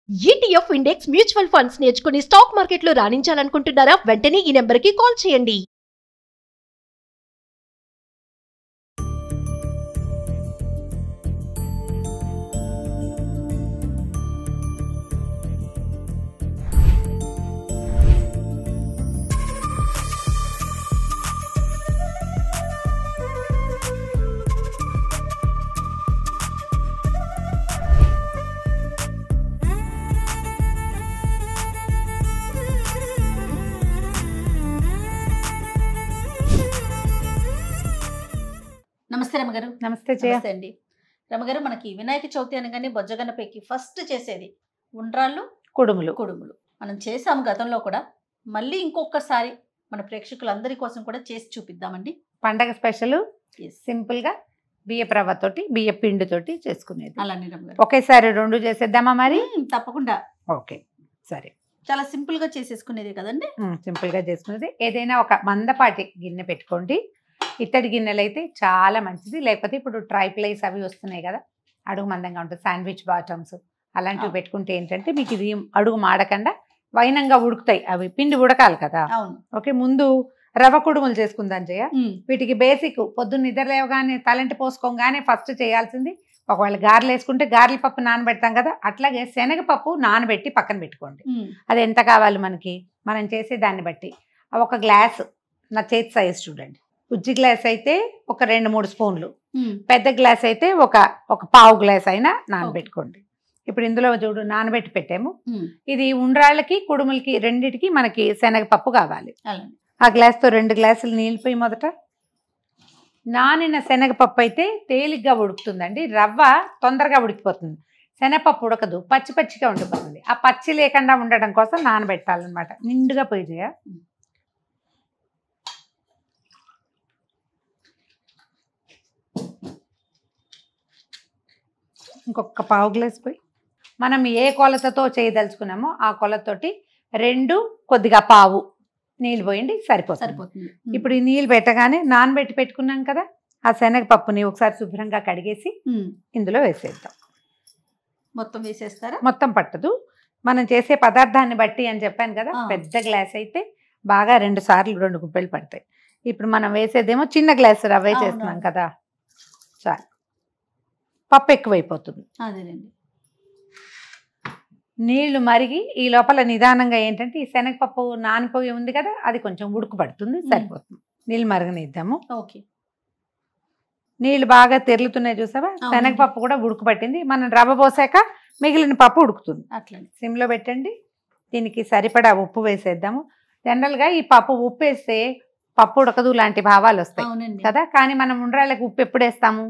ETF index mutual funds నేర్చుకుని stock మార్కెట్లో రాణించాలనుకుంటున్నారా? వెంటనే ఈ నెంబర్కి కాల్ చేయండి. నమస్తే రమగారు. నమస్తే అండి రమగారు. మనకి వినాయక చవితి అనగానే బొజ్జగన్నపైకి ఫస్ట్ చేసేది ఉండ్రాళ్ళు, కుడుములు. మనం చేసాము గతంలో కూడా. మళ్ళీ ఇంకొకసారి మన ప్రేక్షకులందరి కోసం కూడా చేసి చూపిద్దామండి. పండగ స్పెషల్ సింపుల్ గా బియ్యపు రవ్వతోటి బియ్య పిండితోటి చేసుకునేది. అలానే రమగారు, ఒకేసారి రెండు చేసేద్దామా మరి? తప్పకుండా. ఓకే సరే. చాలా సింపుల్ గా చేసేసుకునేది కదండి. సింపుల్ గా చేసుకునేది. ఏదైనా ఒక మందపాటి గిన్నె పెట్టుకోండి. ఇత్తడి గిన్నెలు అయితే చాలా మంచిది. లేకపోతే ఇప్పుడు ట్రైప్లైస్ అవి వస్తున్నాయి కదా, అడుగు మందంగా ఉంటుంది, శాండ్విచ్ బాటమ్స్ అలాంటివి పెట్టుకుంటే ఏంటంటే మీకు ఇది అడుగు మాడకుండా వైనంగా ఉడుకుతాయి. అవి పిండి ఉడకాలి కదా. ఓకే, ముందు రవ్వ కుడుములు చేసుకుందాం జయ. వీటికి బేసిక్ పొద్దున్న నిద్ర లేవగానే తలంటి పోసుకోగానే ఫస్ట్ చేయాల్సింది, ఒకవేళ గారెలు వేసుకుంటే గారెల పప్పు నానబెడతాం కదా, అట్లాగే శనగపప్పు నానబెట్టి పక్కన పెట్టుకోండి. అది ఎంత కావాలి మనకి, మనం చేసే దాన్ని బట్టి. ఒక గ్లాస్, నా చేతి సైజ్ చూడండి. ఉజ్జి గ్లాస్ అయితే ఒక 2-3 స్పూన్లు, పెద్ద గ్లాస్ అయితే ఒక పావు గ్లాస్ అయినా నానబెట్టుకోండి. ఇప్పుడు ఇందులో చూడు నానబెట్టి పెట్టాము. ఇది ఉండ్రాళ్ళకి కుడుములకి రెండిటికి మనకి శనగపప్పు కావాలి. ఆ గ్లాస్తో 2 గ్లాసులు నీళ్ళు పోయి మొదట. నానిన శనగపప్పు అయితే తేలిగ్గా ఉడుకుతుందండి, రవ్వ తొందరగా ఉడికిపోతుంది. శనగపప్పు ఉడకదు, పచ్చి పచ్చిగా ఉండిపోతుంది. ఆ పచ్చి లేకుండా ఉండడం కోసం నానబెట్టాలన్నమాట. నిండుగా పోయి చేయ. ఇంకొక పావు గ్లాస్ పోయి, మనం ఏ కొలతతో చేయదలుచుకున్నామో ఆ కొలతతోటి 2 కొద్దిగా పావు నీళ్ళు పోయండి, సరిపోతుంది. ఇప్పుడు ఈ నీళ్ళు పెట్టగానే నానబెట్టి పెట్టుకున్నాం కదా, ఆ శనగపప్పుని ఒకసారి శుభ్రంగా కడిగేసి ఇందులో వేసేద్దాం. మొత్తం వేసేస్తారా? మొత్తం పట్టదు, మనం చేసే పదార్థాన్ని బట్టి అని చెప్పాను కదా. పెద్ద గ్లాస్ అయితే బాగా 2 సార్లు 2 గుప్పెలు పడతాయి. ఇప్పుడు మనం వేసేదేమో చిన్న గ్లాస్ రవ్వే చేస్తున్నాం కదా, చాలు. పప్పు ఎక్కువైపోతుంది. అదేనండి. నీళ్లు మరిగి ఈ లోపల నిదానంగా ఏంటంటే ఈ శనగపప్పు నానిపోయి ఉంది కదా, అది కొంచెం ఉడుకుపడుతుంది, సరిపోతుంది. నీళ్ళు మరగనిద్దాము. ఓకే, నీళ్లు బాగా తెరులుతున్నాయి చూసావా. శనగపప్పు కూడా ఉడుకుపట్టింది. మనం రవ్వ పోసాక మిగిలిన పప్పు ఉడుకుతుంది. అట్లా సిమ్లో పెట్టండి. దీనికి సరిపడా ఉప్పు వేసేద్దాము. జనరల్గా ఈ పప్పు ఉప్పు వేస్తే పప్పు ఉడకదు లాంటి భావాలు వస్తాయి కదా, కానీ మనం ఉండ్రాళ్ళకి ఉప్పు ఎప్పుడు వేస్తాము,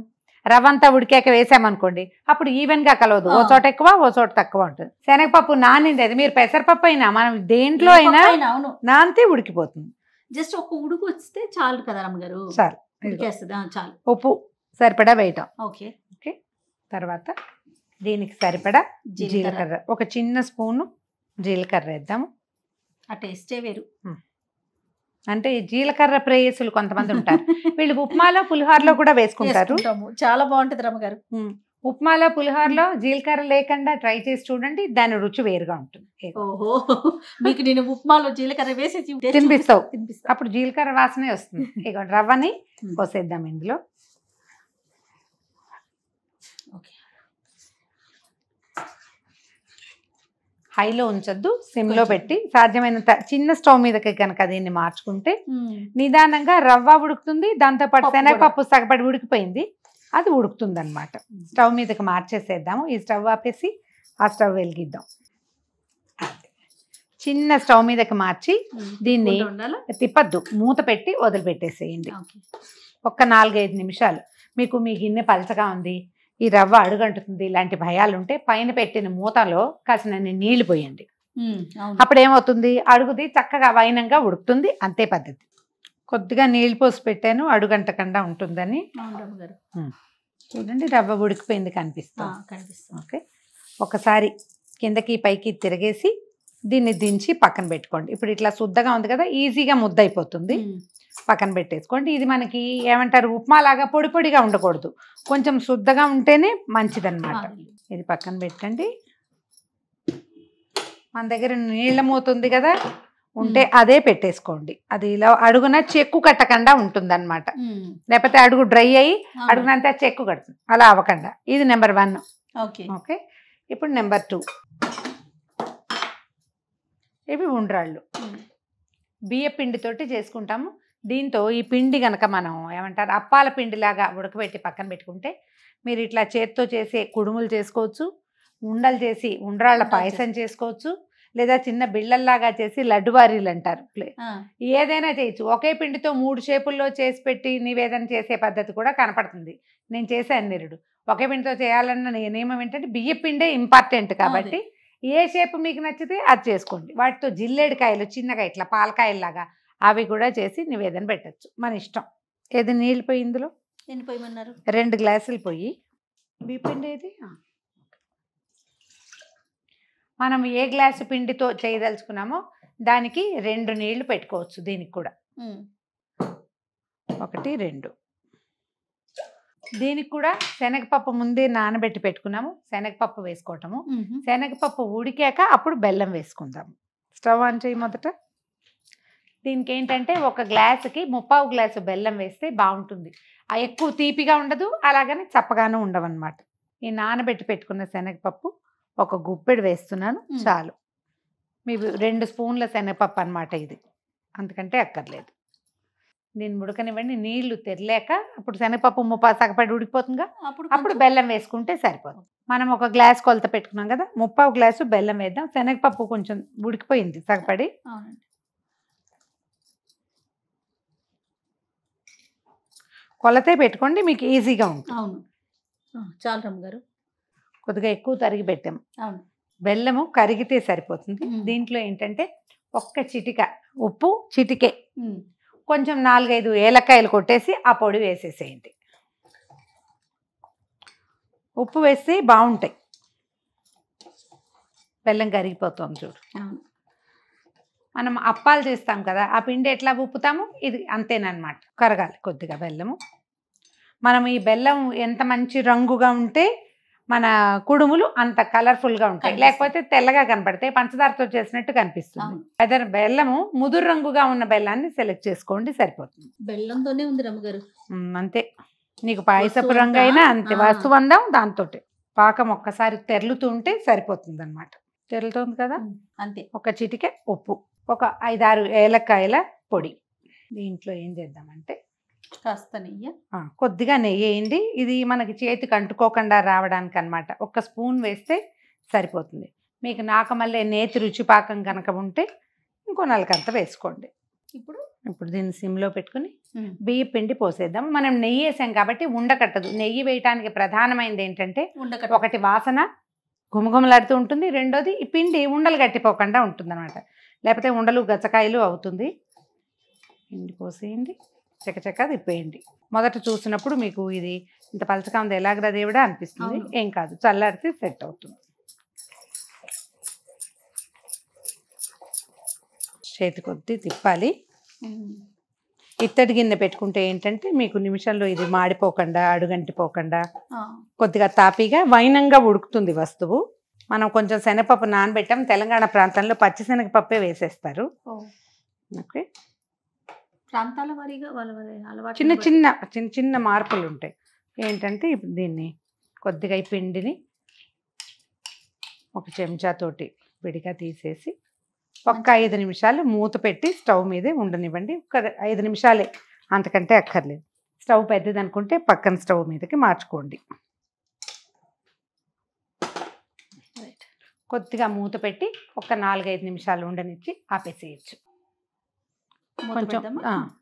రవ్వ అంతా ఉడికాక వేసామనుకోండి, అప్పుడు ఈవెన్ గా కలవదు. ఓ చోట ఎక్కువ ఓ చోట తక్కువ ఉంటుంది. శనగపప్పు నానింది, అది మీరు పెసరపప్పు అయినా మనం దేంట్లో అయినా నానితే ఉడికిపోతుంది. జస్ట్ ఒక ఉడుకు వస్తే చాలు కదా రమ్మగారు. చాలు, చాలు. ఉప్పు సరిపడా వేయటం. Okay okay. తర్వాత దీనికి సరిపడా జీలకర్ర, ఒక చిన్న స్పూను జీలకర్ర వేద్దాము. ఆ టేస్టే వేరు. అంటే జీలకర్ర ప్రేయసులు కొంతమంది ఉంటారు, వీళ్ళు ఉప్మాలో పులిహోరలో కూడా వేసుకుంటారు. చాలా బాగుంటుంది రమ్మగారు. ఉప్మాలో పులిహోరలో జీలకర్ర లేకుండా ట్రై చేసి చూడండి, దాని రుచి వేరుగా ఉంటుంది. ఓహో, మీకు నేను ఉప్మాలో జీలకర్ర వేసి తినిపిస్తావు, అప్పుడు జీలకర్ర వాసనే వస్తుంది. ఇక రవ్వని పోసేద్దాం ఇందులో. హైలో ఉంచొద్దు, సిమ్లో పెట్టి సాధ్యమైనంత చిన్న స్టవ్ మీదకి కనుక దీన్ని మార్చుకుంటే నిదానంగా రవ్వ ఉడుకుతుంది, దాంతోపాటు శనగపప్పు సగపడి ఉడికిపోయింది, అది ఉడుకుతుంది అనమాట. స్టవ్ మీదకి మార్చేసేద్దాము. ఈ స్టవ్ ఆపేసి ఆ స్టవ్ వెలిగిద్దాం. చిన్న స్టవ్ మీదకి మార్చి దీన్ని తిప్పద్దు, మూత పెట్టి వదిలిపెట్టేసేయండి. ఒక 4-5 నిమిషాలు. మీకు మీ గిన్నె పలచగా ఉంది, ఈ రవ్వ అడుగంటుతుంది, ఇలాంటి భయాలు ఉంటే పైన పెట్టిన మూతలో కాసినన్ని నీళ్లు పోయండి. అప్పుడు ఏమవుతుంది, అడుగుది చక్కగా వైనంగా ఉడుకుతుంది. అంతే పద్ధతి. కొద్దిగా నీళ్లు పోసి పెట్టాను, అడుగంటకుండా ఉంటుందని. చూడండి, రవ్వ ఉడికిపోయింది, కనిపిస్తుంది. ఓకే, ఒకసారి కిందకి పైకి తిరిగేసి దీన్ని దించి పక్కన పెట్టుకోండి. ఇప్పుడు ఇట్లా శుద్ధగా ఉంది కదా, ఈజీగా ముద్ద అయిపోతుంది. పక్కన పెట్టేసుకోండి. ఇది మనకి ఏమంటారు, ఉప్మా లాగా పొడి పొడిగా ఉండకూడదు, కొంచెం శుద్ధగా ఉంటేనే మంచిదన్నమాట. ఇది పక్కన పెట్టండి. మన దగ్గర నీళ్ళ మూతుంది కదా, ఉంటే అదే పెట్టేసుకోండి. అది ఇలా అడుగున చెక్కు కట్టకుండా ఉంటుంది అనమాట. లేకపోతే అడుగు డ్రై అయ్యి అడుగునంతా చెక్కు కడుతుంది, అలా అవ్వకుండా. ఇది నెంబర్ 1. ఓకే, ఇప్పుడు నెంబర్ 2 ఇవి ఉండ్రాళ్ళు. బియ్య పిండితోటి చేసుకుంటాము. దీంతో ఈ పిండి కనుక మనం ఏమంటారు అప్పాల పిండిలాగా ఉడకబెట్టి పక్కన పెట్టుకుంటే మీరు ఇట్లా చేత్తో చేసే కుడుములు చేసుకోవచ్చు, ఉండలు చేసి ఉండ్రాళ్ళ పాయసం చేసుకోవచ్చు, లేదా చిన్న బిళ్ళల్లాగా చేసి లడ్డువారీలు అంటారు, ఏదైనా చేయొచ్చు. ఒకే పిండితో 3 షేపుల్లో చేసి పెట్టి నివేదన చేసే పద్ధతి కూడా కనపడుతుంది. నేను చేశాను నిరుడు. ఒకే పిండితో చేయాలన్న నియమం ఏంటంటే బియ్య పిండే ఇంపార్టెంట్ కాబట్టి ఏ షేప్ మీకు నచ్చితే అది చేసుకోండి. వాటితో జిల్లేడికాయలు చిన్నగా ఇట్లా పాలకాయల్లాగా అవి కూడా చేసి నివేదన పెట్టచ్చు, మన ఇష్టం. ఏది నీళ్ళు పోయి ఇందులో 2 గ్లాసులు పోయి బియ్య పిండి ఏది మనం ఏ గ్లాసు పిండితో చేయదలుచుకున్నామో దానికి 2 నీళ్లు పెట్టుకోవచ్చు. దీనికి కూడా 1 2. దీనికి కూడా శనగపప్పు ముందే నానబెట్టి పెట్టుకున్నాము, శనగపప్పు వేసుకోవటము. శనగపప్పు ఉడికాక అప్పుడు బెల్లం వేసుకుందాము. స్టవ్ ఆన్ చేయి మొదట. దీనికి ఏంటంటే 1 గ్లాసుకి 3/4 గ్లాసు బెల్లం వేస్తే బాగుంటుంది. ఎక్కువ తీపిగా ఉండదు, అలాగని చప్పగాను ఉండవన్నమాట. ఈ నానబెట్టి పెట్టుకున్న శనగపప్పు 1 గుప్పెడు వేస్తున్నాను, చాలు. మీరు 2 స్పూన్ల శనగపప్పు అనమాట ఇది, అంతకంటే అక్కర్లేదు. దీన్ని ఉడకనివ్వండి. నీళ్లు తెరలేక అప్పుడు శనగపప్పు 3/4 సగపడి ఉడికిపోతుందిగా, అప్పుడు బెల్లం వేసుకుంటే సరిపోతుంది. మనం 1 గ్లాస్ కొలత పెట్టుకున్నాం కదా, 3/4 గ్లాసు బెల్లం వేద్దాం. శనగపప్పు కొంచెం ఉడికిపోయింది సగపడి. కొలతే పెట్టుకోండి, మీకు ఈజీగా ఉంటుంది. అవును, చాలు రమ్మగారు. కొద్దిగా ఎక్కువ తరిగి పెట్టాము. బెల్లము కరిగితే సరిపోతుంది. దీంట్లో ఏంటంటే 1 చిటిక ఉప్పు, చిటికే కొంచెం 4-5 ఏలక్కాయలు కొట్టేసి ఆ పొడి వేసేసేయండి. ఉప్పు వేస్తే బాగుంటాయి, బెల్లం కరిగిపోతుంది చూడు. మనం అప్పాలు చేస్తాం కదా, ఆ పిండి ఎట్లా ఉప్పుతాము ఇది అంతేనమాట. కరగాలి కొద్దిగా బెల్లము. మనం ఈ బెల్లం ఎంత మంచి రంగుగా ఉంటే మన కుడుములు అంత కలర్ఫుల్గా ఉంటాయి, లేకపోతే తెల్లగా కనపడతాయి, పంచదారతో చేసినట్టు కనిపిస్తుంది. అదే బెల్లము ముదురు రంగుగా ఉన్న బెల్లాన్ని సెలెక్ట్ చేసుకోండి, సరిపోతుంది. బెల్లంతోనే ఉంది రమ్మగారు. అంతే, నీకు పాయసపు రంగు అయినా అంతే, వస్తువందం దాంతో. పాకం ఒక్కసారి తెరులుతూ ఉంటే సరిపోతుంది అనమాట. తెరులుతుంది కదా, అంతే. 1 చిటిక ఉప్పు, 5-6 ఏలక్కాయల పొడి. దీంట్లో ఏం చేద్దామంటే కాస్త నెయ్యి, కొద్దిగా నెయ్యి వేయండి. ఇది మనకి చేతికి అంటుకోకుండా రావడానికి అనమాట. 1 స్పూన్ వేస్తే సరిపోతుంది. మీకు నాకమల్లె నేతి రుచి పాకం కనుక ఉంటే ఇంకో 4 అంత వేసుకోండి. ఇప్పుడు దీన్ని సిమ్లో పెట్టుకుని బియ్య పిండి పోసేద్దాం. మనం నెయ్యి వేసాం కాబట్టి ఉండకట్టదు. నెయ్యి వేయటానికి ప్రధానమైనది ఏంటంటే 1 వాసన గుమగుమలాడుతూ ఉంటుంది, 2వది ఈ పిండి ఉండలు గట్టిపోకుండా ఉంటుంది అనమాట. లేకపోతే ఉండలు గచ్చకాయలు అవుతుంది. పిండి పోసేయండి, చకచక తిప్పేయండి. మొదట చూసినప్పుడు మీకు ఇది ఇంత పలచగా ఉంది ఎలాగరా దేవుడా అనిపిస్తుంది, ఏం కాదు, చల్లారితే సెట్ అవుతుంది. చేతి కొద్ది తిప్పాలి. ఇత్తడి గిన్నె పెట్టుకుంటే ఏంటంటే మీకు నిమిషంలో ఇది మాడిపోకుండా అడుగంటిపోకుండా కొద్దిగా తాపీగా వైనంగా ఉడుకుతుంది వస్తువు. మనం కొంచెం శనగపప్పు నానబెట్టాం. తెలంగాణ ప్రాంతంలో పచ్చి శనగపప్పే వేసేస్తారు. ఓకే, ప్రాంతాల వారీగా చిన్న చిన్న మార్పులు ఉంటాయి. ఏంటంటే ఇప్పుడు దీన్ని కొద్దిగా ఈ పిండిని 1 చెంచాతోటి విడిగా తీసేసి 5 నిమిషాలు మూత పెట్టి స్టవ్ మీదే ఉండనివ్వండి. 5 నిమిషాలే, అంతకంటే అక్కర్లేదు. స్టవ్ పెద్దది అనుకుంటే పక్కన స్టవ్ మీదకి మార్చుకోండి. కొద్దిగా మూత పెట్టి 4-5 నిమిషాలు ఉండనిచ్చి ఆపేసేయచ్చు. కొంచెం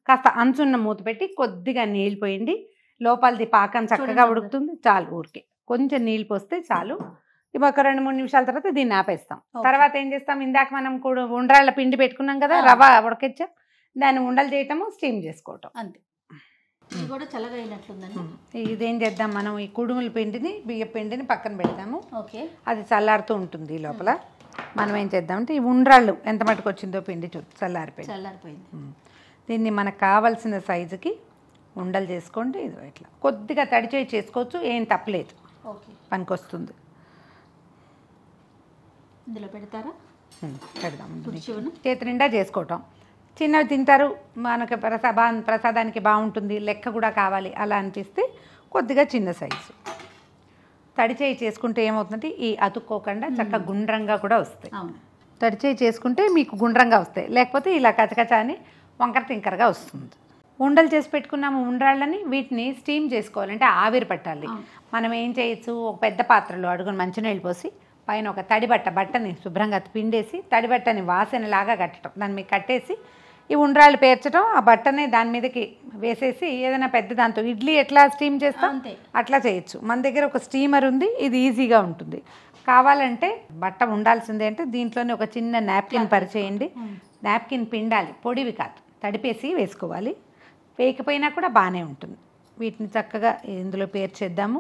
కాస్త అంచున్న మూత పెట్టి కొద్దిగా నీళ్ళు పోయండి. లోపలిది పాకం చక్కగా ఉడుకుతుంది. చాలు, ఊరికే కొంచెం నీళ్ళు పోస్తే చాలు. ఒక 2-3 నిమిషాల తర్వాత దీన్ని ఆపేస్తాం. తర్వాత ఏం చేస్తాం, ఇందాక మనం కూడా ఉండ్రాళ్ళ పిండి పెట్టుకున్నాం కదా, రవ్వ ఉడకొచ్చాం, దాన్ని ఉండలు చేయటము, స్టీమ్ చేసుకోవటం, అంతే. ఇది కూడా చల్లగా అయినట్లుందండి. ఇదేం చేద్దాం, మనం ఈ కుడుముల పిండిని బియ్య పిండిని పక్కన పెడతాము. ఓకే, అది చల్లారుతూ ఉంటుంది. లోపల మనం ఏం చేద్దామంటే ఈ ఉండ్రాళ్ళు ఎంత మటుకు వచ్చిందో పిండి చల్లారిపోయింది. దీన్ని మనకు కావాల్సిన సైజుకి ఉండలు చేసుకోండి. ఇది ఇట్లా కొద్దిగా తడిచేయి చేసుకోవచ్చు, ఏం తప్పలేదు, పనికొస్తుంది. ఇందులో పెడతారా? పెడదాం కూర్చోను. చేతి నిండా చేసుకోవటం. చిన్నవి తింటారు, మనకు ప్రసాదానికి బాగుంటుంది, లెక్క కూడా కావాలి అలా అనిపిస్తే కొద్దిగా చిన్న సైజు. తడిచేయి చేసుకుంటే ఏమవుతుందంటే ఈ అతుక్కోకుండా చక్కగా గుండ్రంగా కూడా వస్తాయి. తడిచేయి చేసుకుంటే మీకు గుండ్రంగా వస్తాయి, లేకపోతే ఇలా కచకచా అని వంకర తింకరగా వస్తుంది. ఉండలు చేసి పెట్టుకున్నాము ఉండ్రాళ్ళని, వీటిని స్టీమ్ చేసుకోవాలంటే ఆవిరి పట్టాలి. మనం ఏం చేయొచ్చు, ఒక పెద్ద పాత్రలో అడుగుని మంచినీళ్ళు పోసి పైన ఒక బట్టని శుభ్రంగా పిండేసి తడిబట్టని వాసనలాగా కట్టడం, దాని మీద కట్టేసి ఈ ఉండ్రాళ్ళు పేర్చడం, ఆ బట్టని దాని మీదకి వేసేసి ఏదైనా పెద్ద దాంతో ఇడ్లీ ఎట్లా స్టీమ్ చేస్తాం అట్లా చేయొచ్చు. మన దగ్గర ఒక స్టీమర్ ఉంది, ఇది ఈజీగా ఉంటుంది. కావాలంటే బట్ట ఉండాల్సిందే అంటే దీంట్లోనే ఒక చిన్న నాప్కిన్ పరిచేయండి. నాప్కిన్ పిండాలి, పొడివి కాదు, తడిపేసి వేసుకోవాలి. వేయకపోయినా కూడా బాగానే ఉంటుంది. వీటిని చక్కగా ఇందులో పేర్చేద్దాము.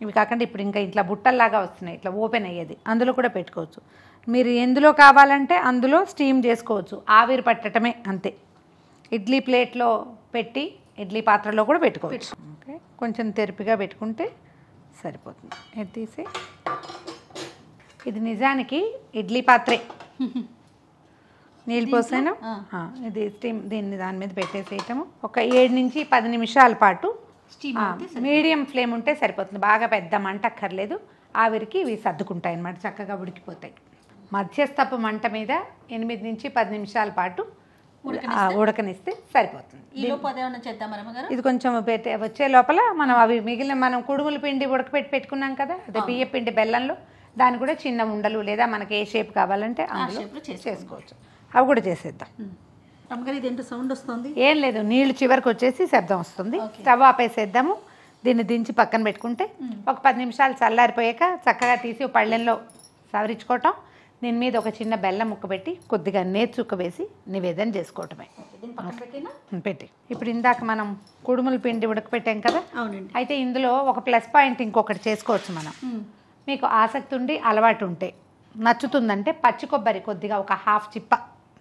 ఇవి కాకుండా ఇప్పుడు ఇంకా ఇట్లా బుట్టల్లాగా వస్తున్నాయి, ఇట్లా ఓపెన్ అయ్యేది, అందులో కూడా పెట్టుకోవచ్చు. మీరు ఎందులో కావాలంటే అందులో స్టీమ్ చేసుకోవచ్చు, ఆవిరి పట్టడమే అంతే. ఇడ్లీ ప్లేట్లో పెట్టి ఇడ్లీ పాత్రలో కూడా పెట్టుకోవచ్చు. ఓకే, కొంచెం తెరిపిగా పెట్టుకుంటే సరిపోతుంది. ఇది తీసి, ఇది నిజానికి ఇడ్లీ పాత్రే, నీళ్ళు పోసాను. ఇది స్టీమ్, దీన్ని దాని మీద పెట్టేసేయటము. ఒక 7 నుంచి 10 నిమిషాల పాటు మీడియం ఫ్లేమ్ ఉంటే సరిపోతుంది. బాగా పెద్ద మంట అక్కర్లేదు, ఆవిరికి ఇవి సర్దుకుంటాయి అన్నమాట, చక్కగా ఉడికిపోతాయి. మధ్యస్థపు మంట మీద 8 నుంచి 10 నిమిషాల పాటు ఉడకనిస్తే సరిపోతుంది. ఇది కొంచెం వచ్చే లోపల మనం అవి మిగిలిన మనం కుడుముల పిండి ఉడకపెట్టి పెట్టుకున్నాం కదా, అదే బియ్య పిండి బెల్లంలో, దాన్ని కూడా చిన్న ఉండలు లేదా మనకి ఏ షేప్ కావాలంటే అందులో చేసుకోవచ్చు. అవి కూడా చేసేద్దాం. సౌండ్ వస్తుంది, ఏం లేదు, నీళ్లు చివరికి వచ్చేసి శబ్దం వస్తుంది. స్టవ్ ఆపేసేద్దాము. దీన్ని దించి పక్కన పెట్టుకుంటే ఒక 10 నిమిషాలు చల్లారిపోయాక చక్కగా తీసి పళ్ళెంలో సవరించుకోవటం. దీని మీద ఒక చిన్న బెల్లం ముక్క పెట్టి కొద్దిగా నేర్చుక్క వేసి నివేదన చేసుకోవటమే. పెట్టి ఇప్పుడు ఇందాక మనం కుడుముల పిండి ఉడకపెట్టాం కదా, అయితే ఇందులో ఒక ప్లస్ పాయింట్ ఇంకొకటి చేసుకోవచ్చు మనం. మీకు ఆసక్తి ఉండి అలవాటు ఉంటే, నచ్చుతుందంటే పచ్చి కొబ్బరి కొద్దిగా ఒక హాఫ్ చిప్ప,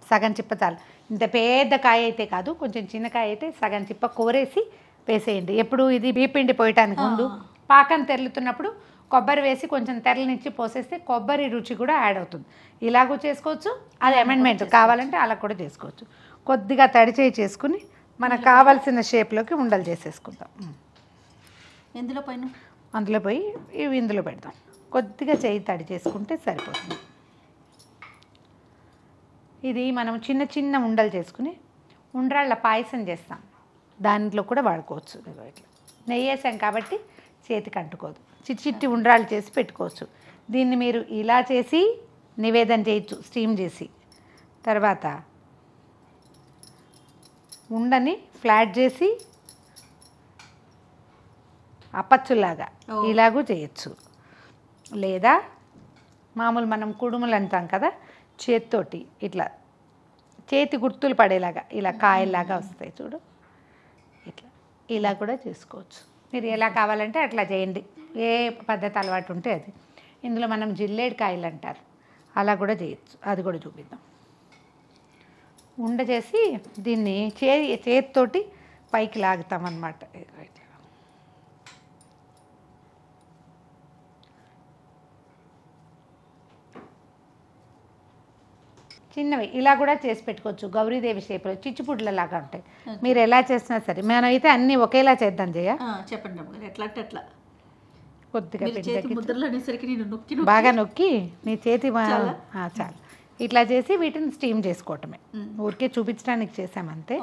సగం చిప్ప చాలు. ఇంత పెద్ద కాయ అయితే కాదు, కొంచెం చిన్న కాయ అయితే సగం చిప్ప కోరేసి వేసేయండి. ఎప్పుడు ఇది బీపిండి పోయటానికి ముందు పాకం తెరులుతున్నప్పుడు కొబ్బరి వేసి కొంచెం తెరలనిచ్చి పోసేస్తే కొబ్బరి రుచి కూడా యాడ్ అవుతుంది. ఇలాగూ చేసుకోవచ్చు, అది అమెండ్మెంట్ కావాలంటే అలా కూడా చేసుకోవచ్చు. కొద్దిగా తడిచేయి చేసుకుని మనకు కావాల్సిన షేప్లోకి ఉండలు చేసేసుకుందాం. అందులో పోయి ఇవి ఇందులో పెడదాం. కొద్దిగా చేయి తడి చేసుకుంటే సరిపోతుంది. ఇది మనం చిన్న చిన్న ఉండలు చేసుకుని ఉండ్రాళ్ళ పాయసం చేస్తాం, దాంట్లో కూడా వాడుకోవచ్చు. ఇట్లా నెయ్యి వేసాం కాబట్టి చేతికి అంటుకోదు. చిట్టి ఉండ్రాళ్ళు చేసి పెట్టుకోవచ్చు. దీన్ని మీరు ఇలా చేసి నివేదన చేయొచ్చు, స్టీమ్ చేసి. తర్వాత ఉండని ఫ్లాట్ చేసి అప్పచ్చులాగా ఇలాగూ చేయొచ్చు. లేదా మామూలు మనం కుడుములు అంటాం కదా, చేతితోటి ఇట్లా చేతి గుర్తులు పడేలాగా ఇలా కాయల్లాగా వస్తాయి చూడు, ఇట్లా ఇలా కూడా చేసుకోవచ్చు. మీరు ఎలా కావాలంటే అట్లా చేయండి, ఏ పద్ధతి అలవాటు ఉంటే అది. ఇందులో మనం జిల్లేడు కాయలు అంటారు, అలా కూడా చేయొచ్చు, అది కూడా చూపిద్దాం. ఉండ చేసి దీన్ని చేతితోటి పైకి లాగుతాం అన్నమాట. చిన్నవి ఇలా కూడా చేసి పెట్టుకోవచ్చు. గౌరీదేవి షేప్లో చిచ్చుపుడ్లలాగా ఉంటాయి. మీరు ఎలా చేసినా సరే, మనం అయితే అన్నీ ఒకేలా చేద్దాం. చెప్పండి ఎట్లా అట్లా కొద్దిగా ముద్రలు బాగా నొక్కి నీ చేతి చాలు. ఇట్లా చేసి వీటిని స్టీమ్ చేసుకోవటమే. ఊరికే చూపించడానికి చేసామంతే.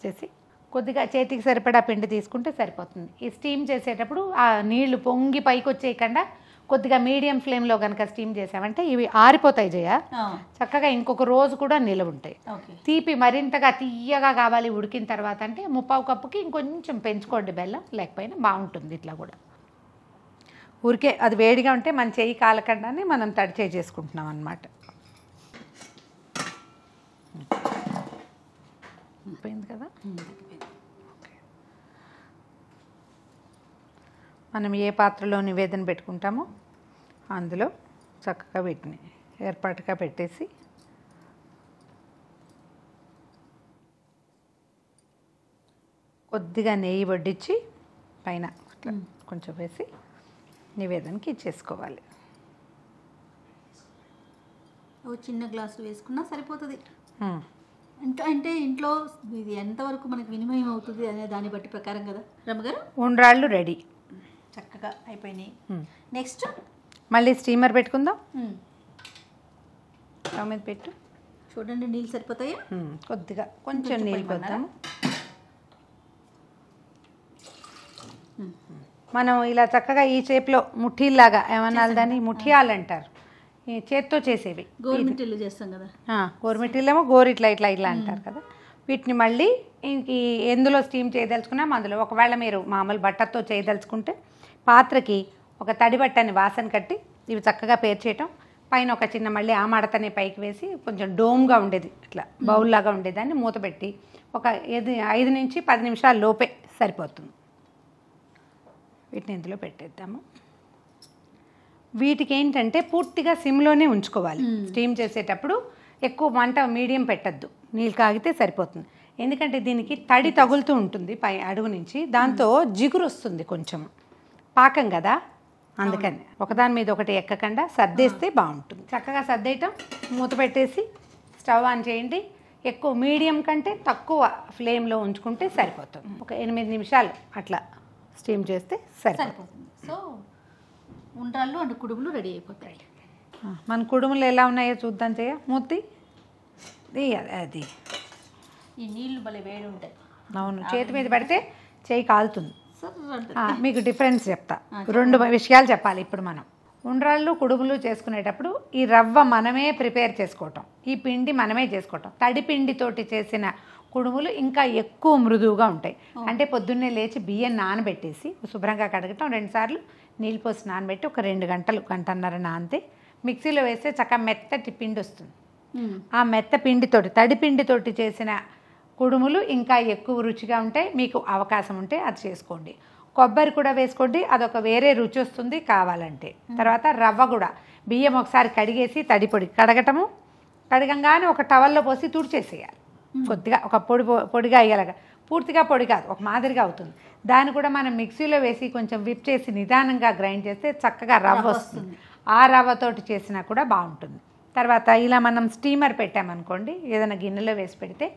చేసి కొద్దిగా చేతికి సరిపడా పిండి తీసుకుంటే సరిపోతుంది. ఈ స్టీమ్ చేసేటప్పుడు ఆ నీళ్లు పొంగి పైకి వచ్చేయకుండా కొద్దిగా మీడియం ఫ్లేమ్లో కనుక స్టీమ్ చేసామంటే ఇవి ఆరిపోతాయి చక్కగా ఇంకొక రోజు కూడా నిలవ ఉంటాయి. తీపి మరింతగా తీయగా కావాలి ఉడికిన తర్వాత అంటే 1/4 కప్పుకి ఇంకొంచెం పెంచుకోండి బెల్లం, లేకపోయినా బాగుంటుంది. ఇట్లా కూడా ఊరికే అది వేడిగా ఉంటే మన చెయ్యి కాలకుండానే మనం తడి చేసుకుంటున్నాం అన్నమాట. అయిపోయింది కదా. మనం ఏ పాత్రలో నివేదన పెట్టుకుంటామో అందులో చక్కగా వీటిని ఏర్పాటుగా పెట్టేసి కొద్దిగా నెయ్యి వడ్డించి పైన కొంచెం వేసి నివేదనకి ఇచ్చేసుకోవాలి. ఓ చిన్న గ్లాసులు వేసుకున్నా సరిపోతుంది. ఇంకా అంటే ఇంట్లో ఇది ఎంతవరకు మనకి వినిమయం అవుతుంది అనే దాన్ని బట్టి ప్రకారం కదా రమ్మగారు. ఉండ్రాళ్ళు రెడీ, చక్కగా అయిపోయినాయి. నెక్స్ట్ మళ్ళీ స్టీమర్ పెట్టుకుందాం. స్టవ్ మీద పెట్టు. చూడండి నీళ్ళు సరిపోతాయా? కొద్దిగా కొంచెం నీళ్ళు పోద్దాం. మనం ఇలా చక్కగా ఈ షేప్లో ముఠీల్లాగా ఏమన్నా దాన్ని ముఠియాలు అంటారు, ఈ చేత్తో చేసేవి. గోరుమిట్టిల్లు చేస్తాం కదా. గోరుమిట్టిలేమో గోరు ఇట్లా ఇట్లా ఇట్లా అంటారు కదా. వీటిని మళ్ళీ ఇంక ఎందులో స్టీమ్ చేయదలుచుకున్నాం అందులో. ఒకవేళ మీరు మామూలు బట్టతో చేయదలుచుకుంటే పాత్రకి ఒక తడి బట్టని వాసన కట్టి ఇవి చక్కగా పేర్చేయటం, పైన ఒక చిన్న మళ్ళీ ఆ మడతని పైకి వేసి కొంచెం డోమ్గా ఉండేది ఇట్లా బౌల్ లాగా ఉండేదాన్ని మూత పెట్టి ఒక 5 నుంచి 10 నిమిషాల లోపే సరిపోతుంది. వీటిని ఇందులో పెట్టేద్దాము. వీటికి ఏంటంటే పూర్తిగా సిమ్లోనే ఉంచుకోవాలి. స్టీమ్ చేసేటప్పుడు ఎక్కువ మంట మీడియం పెట్టద్దు, నీళ్ళు కాగితే సరిపోతుంది. ఎందుకంటే దీనికి తడి తగులుతూ ఉంటుంది పై అడుగు నుంచి, దాంతో జిగురు వస్తుంది కొంచెం, పాకం కదా, అందుకని ఒకదాని మీద ఒకటి ఎక్కకుండా సర్దేస్తే బాగుంటుంది. చక్కగా సర్దేయటం, మూత పెట్టేసి స్టవ్ ఆన్ చేయండి. ఎక్కువ మీడియం కంటే తక్కువ ఫ్లేమ్లో ఉంచుకుంటే సరిపోతుంది. ఒక 8 నిమిషాలు అట్లా స్టీమ్ చేస్తే సరిపోతుంది. సో ఉండ్రాళ్ళు అండ్ కుడుములు రెడీ అయిపోతాయి. మన కుడుములు ఎలా ఉన్నాయో చూద్దాం. మూతి అది ఈ నీళ్లు భలే వేడి ఉంటాయి. అవును, చేతి మీద పెడితే చేయి కాలుతుంది. సరే మీకు డిఫరెన్స్ చెప్తా, 2 విషయాలు చెప్పాలి ఇప్పుడు. మనం ఉండ్రాళ్ళు కుడుములు చేసుకునేటప్పుడు ఈ రవ్వ మనమే ప్రిపేర్ చేసుకోవటం, ఈ పిండి మనమే చేసుకోవటం. తడి పిండితోటి చేసిన కుడుములు ఇంకా ఎక్కువ మృదువుగా ఉంటాయి. అంటే పొద్దున్నే లేచి బియ్యం నానబెట్టేసి శుభ్రంగా కడగటం, 2 సార్లు నీళ్ళు పోసి నానబెట్టి ఒక 2 గంటలు గంటన్నర నానితే మిక్సీలో వేస్తే చక్కగా మెత్తటి పిండి వస్తుంది. ఆ మెత్త పిండితోటి తడి పిండితోటి చేసిన కుడుములు ఇంకా ఎక్కువ రుచిగా ఉంటాయి. మీకు అవకాశం ఉంటే అది చేసుకోండి. కొబ్బరి కూడా వేసుకోండి, అదొక వేరే రుచి వస్తుంది కావాలంటే. తర్వాత రవ్వ కూడా బియ్యం ఒకసారి కడిగేసి తడి పొడి కడగటము, కడగంగానే ఒక టవల్లో పోసి తుడిచేసేయాలి. కొద్దిగా ఒక పొడిగా అయ్యేలాగా, పూర్తిగా పొడి కాదు, ఒక మాదిరిగా అవుతుంది. దాన్ని కూడా మనం మిక్సీలో వేసి కొంచెం విప్ చేసి నిదానంగా గ్రైండ్ చేస్తే చక్కగా రవ్వ వస్తుంది. ఆ రవ్వతోటి చేసినా కూడా బాగుంటుంది. తర్వాత ఇలా మనం స్టీమర్ పెట్టామనుకోండి, ఏదైనా గిన్నెలో వేసి పెడితే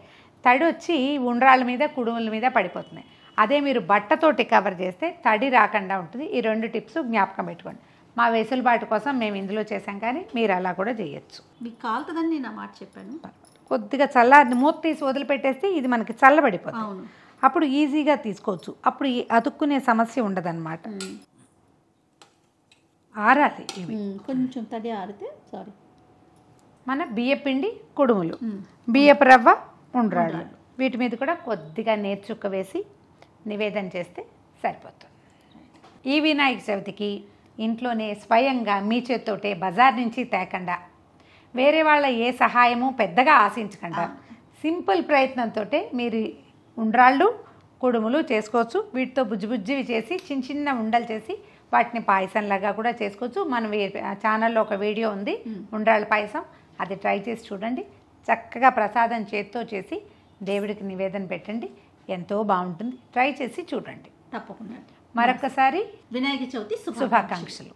తడి వచ్చి ఉండ్రాళ్ళ మీద కుడుముల మీద పడిపోతుంది. అదే మీరు బట్టతోటి కవర్ చేస్తే తడి రాకుండా ఉంటుంది. ఈ 2 టిప్స్ జ్ఞాపకం పెట్టుకోండి. మా వెసులుబాటు కోసం మేము ఇందులో చేసాం, కానీ మీరు అలా కూడా చేయొచ్చు. మీకు కాలుతుందని నేను ఆ మాట చెప్పాను. కొద్దిగా చల్లారి మూత తీసి వదిలిపెట్టేస్తే ఇది మనకి చల్లబడిపోతుంది. అప్పుడు ఈజీగా తీసుకోవచ్చు. అప్పుడు అతుక్కునే సమస్య ఉండదన్నమాట. ఆరాలి ఇవి కొంచెం తడి ఆరితే. మన బియ్యపిండి కుడుములు, బియ్యపు రవ్వ ఉండ్రాళ్ళు, వీటి మీద కూడా కొద్దిగా నేర్చుక్క వేసి నివేదన చేస్తే సరిపోతుంది. ఈ వినాయక చవితికి ఇంట్లోనే స్వయంగా మీ చేత్తోటే బజార్ నుంచి తేకుండా, వేరే వాళ్ళ ఏ సహాయము పెద్దగా ఆశించకుండా సింపుల్ ప్రయత్నంతో మీరు ఉండ్రాళ్ళు కుడుములు చేసుకోవచ్చు. వీటితో బుజ్జివి చేసి చిన్న ఉండలు చేసి వాటిని పాయసంలాగా కూడా చేసుకోవచ్చు. మన ఛానల్లో ఒక వీడియో ఉంది ఉండ్రాళ్ళ పాయసం, అది ట్రై చేసి చూడండి. చక్కగా ప్రసాదం చేత్తో చేసి దేవుడికి నివేదన పెట్టండి, ఎంతో బాగుంటుంది. ట్రై చేసి చూడండి తప్పకుండా. మరొకసారి వినాయక చవితి శుభాకాంక్షలు.